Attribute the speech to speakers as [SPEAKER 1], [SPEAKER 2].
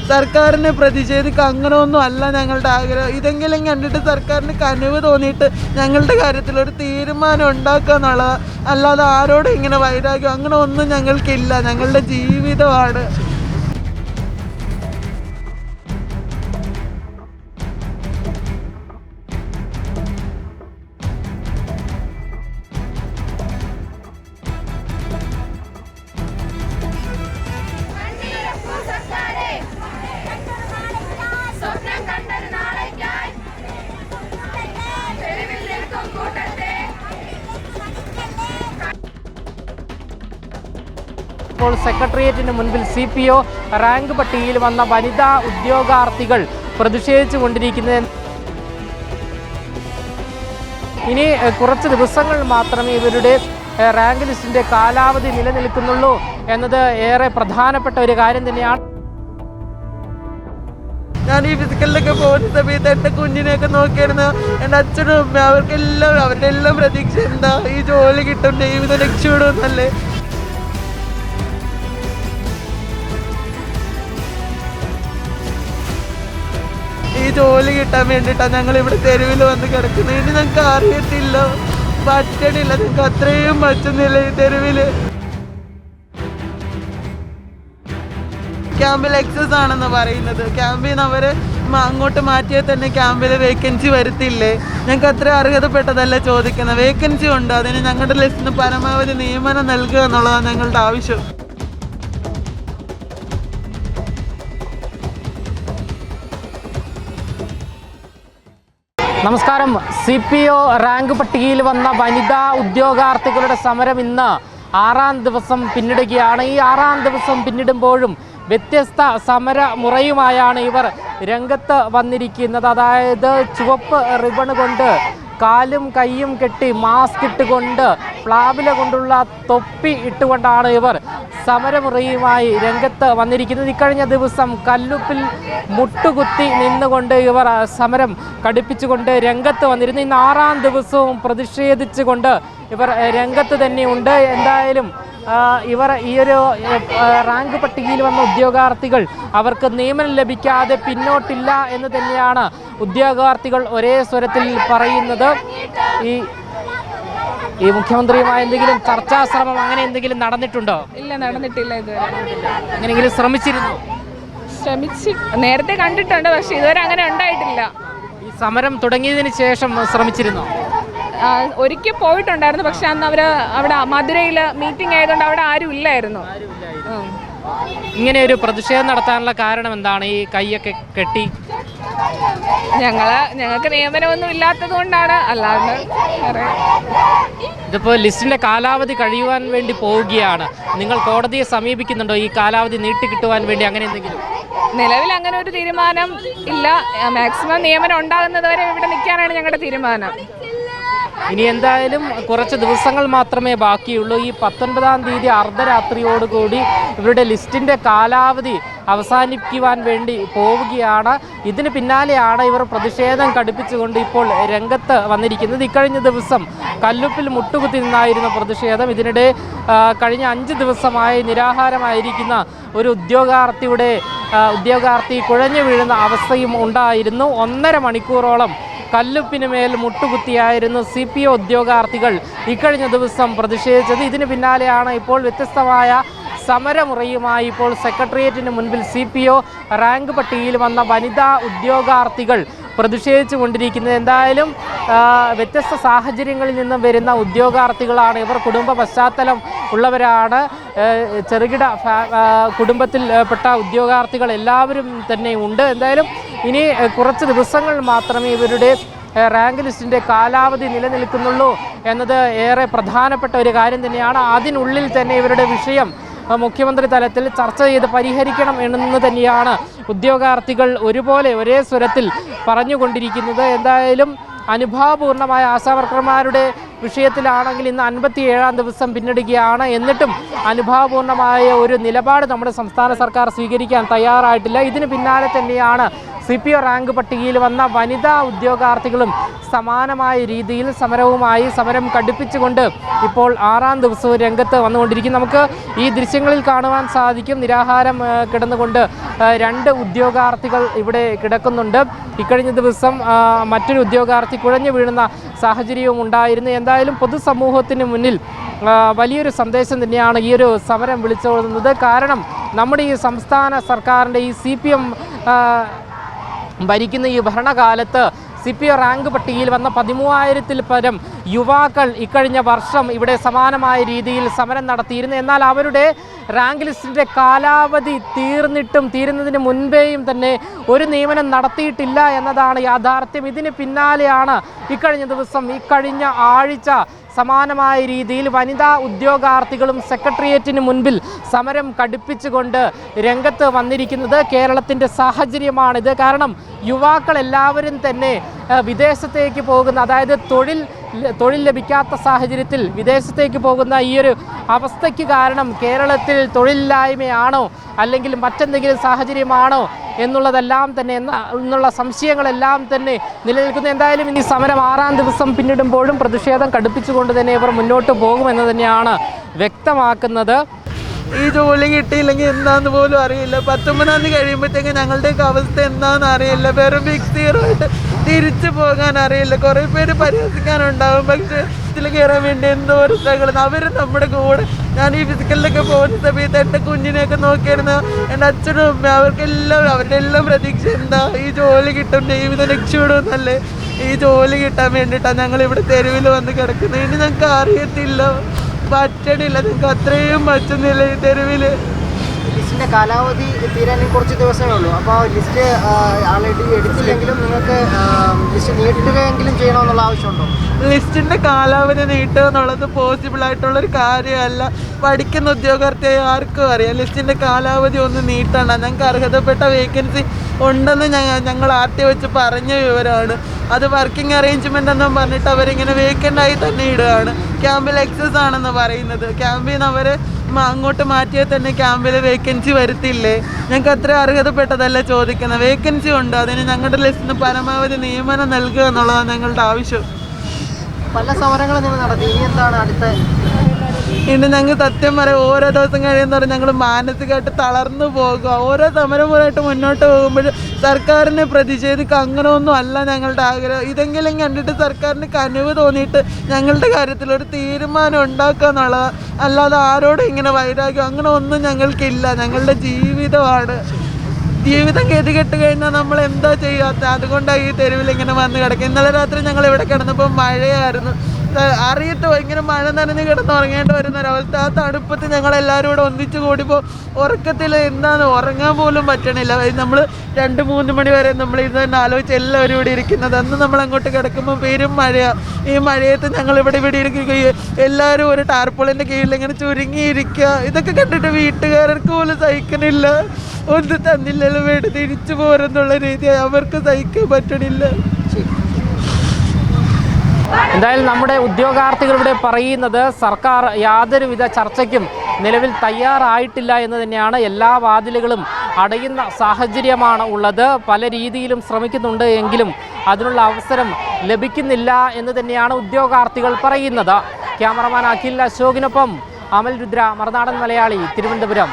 [SPEAKER 1] സർക്കാരിനെ പ്രതിഷേധിക്കുക അങ്ങനെയൊന്നും അല്ല ഞങ്ങളുടെ ആഗ്രഹം. ഇതെങ്കിലും കണ്ടിട്ട് സർക്കാരിന് കനിവ് തോന്നിയിട്ട് ഞങ്ങളുടെ കാര്യത്തിൽ ഒരു തീരുമാനം ഉണ്ടാക്കുക എന്നുള്ളത്, അല്ലാതെ ആരോടും ഇങ്ങനെ വൈരാഗ്യം അങ്ങനെ ഒന്നും ഞങ്ങൾക്കില്ല. ഞങ്ങളുടെ ജീവിതമാണ്.
[SPEAKER 2] ഇപ്പോൾ സെക്രട്ടേറിയറ്റിന് മുൻപിൽ CPO റാങ്ക് പട്ടികയിൽ വന്ന വനിതാ ഉദ്യോഗാർത്ഥികൾ പ്രതിഷേധിച്ചു കൊണ്ടിരിക്കുന്നത്. ഇനി കുറച്ച് ദിവസങ്ങൾ മാത്രമേ ഇവരുടെ റാങ്ക് ലിസ്റ്റിൻ്റെ കാലാവധി നിലനിൽക്കുന്നുള്ളൂ എന്നത് ഏറെ പ്രധാനപ്പെട്ട ഒരു കാര്യം തന്നെയാണ്.
[SPEAKER 1] ഞാൻ ഈ ഫിസിക്കലിലൊക്കെ പോകുന്ന സമയത്ത് എൻ്റെ കുഞ്ഞിനെയൊക്കെ നോക്കിയിരുന്നു. എൻ്റെ അച്ഛനും അമ്മ അവരുടെ എല്ലാം പ്രതീക്ഷ എന്താ, ഈ ജോലി കിട്ടും, ജീവിതം രക്ഷപ്പെടുമെന്നല്ലേ. ഈ ജോലി കിട്ടാൻ വേണ്ടിയിട്ടാണ് ഞങ്ങൾ ഇവിടെ തെരുവിൽ വന്ന് കിടക്കുന്നത്. ഇനി ഞങ്ങൾക്ക് അറിയത്തില്ല, പറ്റണില്ല, ഞങ്ങൾക്ക് അത്രയും പറ്റുന്നില്ല ഈ തെരുവിൽ. ക്യാമ്പിൽ എക്സസ് ആണെന്ന് പറയുന്നത്. ക്യാമ്പിൽ നിന്ന് അവർ അങ്ങോട്ട് മാറ്റിയാൽ തന്നെ ക്യാമ്പിൽ വേക്കൻസി വരുത്തില്ലേ? ഞങ്ങൾക്ക് അത്ര അർഹതപ്പെട്ടതല്ല ചോദിക്കുന്നത്. വേക്കൻസി ഉണ്ട്, അതിന് ഞങ്ങളുടെ ലിസ്റ്റിന് പരമാവധി നിയമനം നൽകുക എന്നുള്ളതാണ് ഞങ്ങളുടെ ആവശ്യം.
[SPEAKER 2] നമസ്കാരം. CPO റാങ്ക് പട്ടികയിൽ വന്ന വനിതാ ഉദ്യോഗാർത്ഥികളുടെ സമരം ഇന്ന് 6ാം ദിവസം പിന്നിടുകയാണ്. ഈ 6ാം ദിവസം പിന്നിടുമ്പോഴും വ്യത്യസ്ത സമര മുറയുമായാണ് ഇവർ രംഗത്ത് വന്നിരിക്കുന്നത്. അതായത് ചുവപ്പ് റിബൺ കൊണ്ട് കാലും കൈയും കെട്ടി, മാസ്ക് ഇട്ടുകൊണ്ട്, പ്ലാവില കൊണ്ടുള്ള തൊപ്പി ഇട്ടുകൊണ്ടാണ് ഇവർ സമരമുറയുമായി രംഗത്ത് വന്നിരിക്കുന്നത്. ഇക്കഴിഞ്ഞ ദിവസം കല്ലുപ്പിൽ മുട്ടുകുത്തി നിന്നുകൊണ്ട് ഇവർ സമരം കടുപ്പിച്ചുകൊണ്ട് രംഗത്ത് വന്നിരുന്നു. ഇന്ന് 6ാം ദിവസവും പ്രതിഷേധിച്ചുകൊണ്ട് ഇവർ രംഗത്ത് തന്നെയുണ്ട്. എന്തായാലും ഇവർ ഈ ഒരു റാങ്ക് പട്ടികയിൽ വന്ന ഉദ്യോഗാർത്ഥികൾ അവർക്ക് നിയമനം ലഭിക്കാതെ പിന്നോട്ടില്ല എന്ന് തന്നെയാണ് ഉദ്യോഗാർത്ഥികൾ ഒരേ സ്വരത്തിൽ പറയുന്നത്. ഈ മുഖ്യമന്ത്രിയുമായി എന്തെങ്കിലും ചർച്ചാ ശ്രമം അങ്ങനെ എന്തെങ്കിലും നടന്നിട്ടുണ്ടോ?
[SPEAKER 3] ഇല്ല, നടന്നിട്ടില്ല. ഇതുവരെ
[SPEAKER 2] അങ്ങനെയെങ്കിലും ശ്രമിച്ചിരുന്നു?
[SPEAKER 3] നേരത്തെ കണ്ടിട്ടുണ്ട്, പക്ഷെ ഇതുവരെ അങ്ങനെ ഉണ്ടായിട്ടില്ല.
[SPEAKER 2] ഈ സമരം തുടങ്ങിയതിന് ശേഷം ശ്രമിച്ചിരുന്നോ?
[SPEAKER 3] ഒരിക്കൽ പോയിട്ടുണ്ടായിരുന്നു, പക്ഷെ അന്ന് അവിടെ മധുരയിൽ മീറ്റിംഗ് ആയതുകൊണ്ട് അവിടെ ആരും ഇല്ലായിരുന്നു.
[SPEAKER 2] ഇങ്ങനെ ഒരു പ്രതിഷേധം നടത്താനുള്ള കാരണം എന്താണ്? ഈ കൈയൊക്കെ കെട്ടി
[SPEAKER 3] ഞങ്ങൾക്ക് നിയമനമൊന്നും ഇല്ലാത്തത് കൊണ്ടാണ്, അല്ലാണ്ട്
[SPEAKER 2] ഇതിപ്പോൾ ലിസ്റ്റിന്റെ കാലാവധി കഴിയുവാൻ വേണ്ടി പോവുകയാണ്. നിങ്ങൾ കോടതിയെ സമീപിക്കുന്നുണ്ടോ ഈ കാലാവധി നീട്ടിക്കിട്ടുവാൻ വേണ്ടി? അങ്ങനെ എന്തെങ്കിലും
[SPEAKER 3] നിലവിൽ അങ്ങനെ ഒരു തീരുമാനം ഇല്ല. മാക്സിമം നിയമനം ഉണ്ടാകുന്നത് വരെ ഇവിടെ നിൽക്കാനാണ് ഞങ്ങളുടെ തീരുമാനം.
[SPEAKER 2] ഇനി എന്തായാലും കുറച്ച് ദിവസങ്ങൾ മാത്രമേ ബാക്കിയുള്ളൂ. ഈ 19ാം തീയതി അർദ്ധരാത്രിയോടുകൂടി ഇവരുടെ ലിസ്റ്റിൻ്റെ കാലാവധി അവസാനിക്കുവാൻ വേണ്ടി പോവുകയാണ്. ഇതിന് പിന്നാലെയാണ് ഇവർ പ്രതിഷേധം കടുപ്പിച്ചുകൊണ്ട് ഇപ്പോൾ രംഗത്ത് വന്നിരിക്കുന്നത്. ഇക്കഴിഞ്ഞ ദിവസം കല്ലുപ്പിൽ മുട്ടുകുത്തി നിന്നായിരുന്നു പ്രതിഷേധം. ഇതിനിടെ കഴിഞ്ഞ 5 ദിവസമായി നിരാഹാരമായിരിക്കുന്ന ഒരു ഉദ്യോഗാർത്ഥി കുഴഞ്ഞു വീഴുന്ന അവസ്ഥയും ഉണ്ടായിരുന്നു. 1.5 മണിക്കൂറോളം കല്ലുപ്പിന് മേൽ മുട്ടുകുത്തിയായിരുന്നു CPO ഉദ്യോഗാർത്ഥികൾ ഇക്കഴിഞ്ഞ ദിവസം പ്രതിഷേധിച്ചത്. ഇതിന് പിന്നാലെയാണ് ഇപ്പോൾ വ്യത്യസ്തമായ സമരമുറയുമായി ഇപ്പോൾ സെക്രട്ടേറിയറ്റിന് മുൻപിൽ CPO റാങ്ക് പട്ടികയിൽ വന്ന വനിതാ ഉദ്യോഗാർത്ഥികൾ പ്രതിഷേധിച്ചു കൊണ്ടിരിക്കുന്നത്. എന്തായാലും വ്യത്യസ്ത സാഹചര്യങ്ങളിൽ നിന്നും വരുന്ന ഉദ്യോഗാർത്ഥികളാണ് ഇവർ. കുടുംബ പശ്ചാത്തലം ഉള്ളവരാണ്. ചെറുകിട കുടുംബത്തിൽ പെട്ട ഉദ്യോഗാർത്ഥികൾ എല്ലാവരും തന്നെ ഉണ്ട്. എന്തായാലും ഇനി കുറച്ച് ദിവസങ്ങൾ മാത്രമേ ഇവരുടെ റാങ്ക് ലിസ്റ്റിൻ്റെ കാലാവധി നിലനിൽക്കുന്നുള്ളൂ എന്നത് ഏറെ പ്രധാനപ്പെട്ട ഒരു കാര്യം തന്നെയാണ്. അതിനുള്ളിൽ തന്നെ ഇവരുടെ വിഷയം മുഖ്യമന്ത്രി തലത്തിൽ ചർച്ച ചെയ്ത് പരിഹരിക്കണം എന്ന് തന്നെയാണ് ഉദ്യോഗാർത്ഥികൾ ഒരേ സ്വരത്തിൽ പറഞ്ഞുകൊണ്ടിരിക്കുന്നത്. എന്തായാലും അനുഭാവപൂർണമായ ആശാവർക്കർമാരുടെ വിഷയത്തിലാണെങ്കിൽ ഇന്ന് 57ാം ദിവസം പിന്നിടുകയാണ്. എന്നിട്ടും അനുഭാവപൂർണമായ ഒരു നിലപാട് നമ്മുടെ സംസ്ഥാന സർക്കാർ സ്വീകരിക്കാൻ തയ്യാറായിട്ടില്ല. ഇതിന് പിന്നാലെ തന്നെയാണ് CPO റാങ്ക് പട്ടികയിൽ വന്ന വനിതാ ഉദ്യോഗാർത്ഥികളും സമാനമായ രീതിയിൽ സമരം കടുപ്പിച്ചുകൊണ്ട് ഇപ്പോൾ 6ാം ദിവസവും രംഗത്ത് വന്നുകൊണ്ടിരിക്കും. നമുക്ക് ഈ ദൃശ്യങ്ങളിൽ കാണുവാൻ സാധിക്കും, നിരാഹാരം കിടന്നുകൊണ്ട് 2 ഉദ്യോഗാർത്ഥികൾ ഇവിടെ കിടക്കുന്നുണ്ട്. ഇക്കഴിഞ്ഞ ദിവസം മറ്റൊരു ഉദ്യോഗാർത്ഥി കുഴഞ്ഞു വീഴുന്ന സാഹചര്യവും ഉണ്ടായിരുന്നു. എന്തായാലും പൊതുസമൂഹത്തിന് മുന്നിൽ വലിയൊരു സന്ദേശം തന്നെയാണ് ഈ ഒരു സമരം വിളിച്ചോതുന്നത്. കാരണം നമ്മുടെ ഈ സംസ്ഥാന സർക്കാരിൻ്റെ ഈ CPM ഭരിക്കുന്ന ഈ ഭരണകാലത്ത് CPO റാങ്ക് പട്ടികയിൽ വന്ന 13,000-ൽ പരം യുവാക്കൾ ഇക്കഴിഞ്ഞ വർഷം ഇവിടെ സമാനമായ രീതിയിൽ സമരം നടത്തിയിരുന്നു. എന്നാൽ അവരുടെ റാങ്ക് ലിസ്റ്റിൻ്റെ കാലാവധി തീരുന്നതിന് മുൻപേയും തന്നെ ഒരു നിയമനം നടത്തിയിട്ടില്ല എന്നതാണ് യാഥാർത്ഥ്യം. ഇതിന് പിന്നാലെയാണ് ഇക്കഴിഞ്ഞ ആഴ്ച സമാനമായ രീതിയിൽ വനിതാ ഉദ്യോഗാർത്ഥികളും സെക്രട്ടേറിയറ്റിന് മുൻപിൽ സമരം കടുപ്പിച്ചുകൊണ്ട് രംഗത്ത് വന്നിരിക്കുന്നത്. കേരളത്തിൻ്റെ സാഹചര്യമാണിത്. കാരണം യുവാക്കൾ എല്ലാവരും തന്നെ വിദേശത്തേക്ക് പോകുന്ന, അതായത് തൊഴിൽ ലഭിക്കാത്ത സാഹചര്യത്തിൽ വിദേശത്തേക്ക് പോകുന്ന ഈ ഒരു അവസ്ഥയ്ക്ക് കാരണം കേരളത്തിൽ തൊഴിലില്ലായ്മയാണോ അല്ലെങ്കിൽ മറ്റെന്തെങ്കിലും സാഹചര്യമാണോ എന്നുള്ളതെല്ലാം തന്നെ എന്നുള്ള സംശയങ്ങളെല്ലാം തന്നെ നിലനിൽക്കുന്നു. എന്തായാലും ഇനി സമരം 6ാം ദിവസം പിന്നിടുമ്പോഴും പ്രതിഷേധം കടുപ്പിച്ചുകൊണ്ട് തന്നെ ഇവർ മുന്നോട്ട് പോകുമെന്ന് തന്നെയാണ് വ്യക്തമാക്കുന്നത്.
[SPEAKER 1] ഈ ജോലി കിട്ടിയില്ലെങ്കിൽ എന്താന്ന് പോലും അറിയില്ല. 19-ാം തീയതി കഴിയുമ്പോഴത്തേക്ക് ഞങ്ങളുടെയൊക്കെ അവസ്ഥ എന്താണെന്ന് അറിയില്ല. വെറും ഫിക്സ് സീറോ ആയിട്ട് തിരിച്ചു പോകാൻ അറിയില്ല. കുറേ പേര് പരിഹസിക്കാനുണ്ടാവും, പക്ഷേ ഇതിൽ കയറാൻ വേണ്ടി എന്തോ ഒരു സ്ട്രഗിൾ. അവർ നമ്മുടെ കൂടെ, ഞാൻ ഈ ഫിസിക്കലിലൊക്കെ പോകുന്ന സമയത്ത് എൻ്റെ കുഞ്ഞിനെയൊക്കെ നോക്കിയിരുന്ന എൻ്റെ അച്ഛനും അമ്മ, അവരുടെ എല്ലാം പ്രതീക്ഷ എന്താ, ഈ ജോലി കിട്ടും, ജീവിതം രക്ഷപ്പെടുമെന്നല്ലേ. ഈ ജോലി കിട്ടാൻ വേണ്ടിയിട്ടാണ് ഞങ്ങളിവിടെ തെരുവിൽ വന്ന് കിടക്കുന്നത്. ഇനി ഞങ്ങൾക്ക് അറിയത്തില്ല, പറ്റണില്ല, ഞങ്ങൾക്ക് അത്രയും പറ്റുന്നില്ല ഈ തെരുവിൽ.
[SPEAKER 4] ലിസ്റ്റിൻ്റെ കാലാവധി തീരാൻ കുറച്ച് ദിവസമേ ഉള്ളൂ. അപ്പോൾ ലിസ്റ്റ് എടുത്തില്ലെങ്കിലും നിങ്ങൾക്ക് ലിസ്റ്റ് നീട്ടുകയെങ്കിലും ചെയ്യണമെന്നുള്ള ആവശ്യമുണ്ടോ?
[SPEAKER 1] ലിസ്റ്റിൻ്റെ കാലാവധി നീട്ടുക എന്നുള്ളത് പോസിബിൾ ആയിട്ടുള്ളൊരു കാര്യമല്ല. പഠിക്കുന്ന ഉദ്യോഗാർത്ഥിയായി ആർക്കും അറിയാം ലിസ്റ്റിൻ്റെ കാലാവധി ഒന്ന് നീട്ടണം. ഞങ്ങൾക്ക് അർഹതപ്പെട്ട വേക്കൻസി ഉണ്ടെന്ന് ഞങ്ങൾ RTO വെച്ച് പറഞ്ഞ വിവരമാണ്. അത് വർക്കിംഗ് അറേഞ്ച്മെൻ്റ് എന്നും പറഞ്ഞിട്ട് അവരിങ്ങനെ വേക്കൻ്റായി തന്നെ ഇടുകയാണ്. ക്യാമ്പിൽ എക്സസ് ആണെന്ന് പറയുന്നത്. ക്യാമ്പിൽ നിന്ന് അവർ അങ്ങോട്ട് മാറ്റിയാൽ തന്നെ ക്യാമ്പിൽ വേക്കൻസി വരുത്തില്ലേ? ഞങ്ങൾക്ക് അത്ര അർഹതപ്പെട്ടതല്ല ചോദിക്കുന്നത്. വേക്കൻസി ഉണ്ട്, അതിന് ഞങ്ങളുടെ ലിസ്റ്റിൽ നിന്ന് പരമാവധി നിയമനം നൽകുക എന്നുള്ളതാണ് ഞങ്ങളുടെ ആവശ്യം.
[SPEAKER 4] പല സമരങ്ങളും നിങ്ങൾ നടത്തി, ഇനി എന്താണ് അടുത്ത?
[SPEAKER 1] ഇനി ഞങ്ങൾ സത്യം പറയാം, ഓരോ ദിവസം കഴിയുന്നവരെ ഞങ്ങൾ മാനസികമായിട്ട് തളർന്നു പോകുക. ഓരോ സമരപരമായിട്ട് മുന്നോട്ട് പോകുമ്പോൾ സർക്കാരിനെ പ്രതിഷേധിക്കുക അങ്ങനെയൊന്നും അല്ല ഞങ്ങളുടെ ആഗ്രഹം. ഇതെങ്കിലും കണ്ടിട്ട് സർക്കാരിന് കനിവ് തോന്നിയിട്ട് ഞങ്ങളുടെ കാര്യത്തിൽ ഒരു തീരുമാനം ഉണ്ടാക്കുക എന്നുള്ളത്, അല്ലാതെ ആരോടും ഇങ്ങനെ വൈരാഗ്യം അങ്ങനെ ഒന്നും ഞങ്ങൾക്കില്ല. ഞങ്ങളുടെ ജീവിതമാണ്. ജീവിതം ഗതികെട്ട് കഴിഞ്ഞാൽ നമ്മൾ എന്താ ചെയ്യാത്ത, അതുകൊണ്ടാണ് ഈ തെരുവിൽ ഇങ്ങനെ വന്ന് കിടക്കുക. ഇന്നലെ രാത്രി ഞങ്ങൾ ഇവിടെ കിടന്നപ്പോൾ മഴയായിരുന്നു. അറിയട്ടോ ഇങ്ങനെ മഴ നനഞ്ഞ് കിടന്ന് ഉറങ്ങേണ്ടി വരുന്നൊരവസ്ഥ. ആ തണുപ്പത്ത് ഞങ്ങളെല്ലാവരും കൂടെ ഒന്നിച്ച് കൂടിപ്പോൾ ഉറക്കത്തിൽ എന്താണ് ഉറങ്ങാൻ പോലും പറ്റണില്ല. നമ്മൾ 2-3 മണി വരെ നമ്മൾ ഇത് തന്നെ ആലോചിച്ച് എല്ലാവരും ഇവിടെ ഇരിക്കുന്നത്. അന്ന് നമ്മൾ അങ്ങോട്ട് കിടക്കുമ്പോൾ പേരും മഴയാണ്. ഈ മഴയത്ത് ഞങ്ങളിവിടെ ഇരിക്കുകയും എല്ലാവരും ഒരു ടാർപോളിൻ്റെ കീഴിൽ ഇങ്ങനെ ചുരുങ്ങിയിരിക്കുക. ഇതൊക്കെ കണ്ടിട്ട് വീട്ടുകാർക്ക് പോലും സഹിക്കണില്ല. ഒന്നും തന്നില്ലല്ലോ വേണ്ടി തിരിച്ചു പോരെന്നുള്ള രീതിയായി അവർക്ക് സഹിക്കാൻ പറ്റണില്ല.
[SPEAKER 2] എന്തായാലും നമ്മുടെ ഉദ്യോഗാർത്ഥികൾ ഇവിടെ പറയുന്നത് സർക്കാർ യാതൊരുവിധ ചർച്ചയ്ക്കും നിലവിൽ തയ്യാറായിട്ടില്ല എന്ന് തന്നെയാണ്. എല്ലാ വാതിലുകളും അടയുന്ന സാഹചര്യമാണ് ഉള്ളത്. പല രീതിയിലും ശ്രമിക്കുന്നുണ്ട് എങ്കിലും അതിനുള്ള അവസരം ലഭിക്കുന്നില്ല എന്ന് തന്നെയാണ് ഉദ്യോഗാർത്ഥികൾ പറയുന്നത്. ക്യാമറമാൻ അഖിൽ അശോകിനൊപ്പം അമൽ രുദ്ര, മറുനാടൻ മലയാളി, തിരുവനന്തപുരം.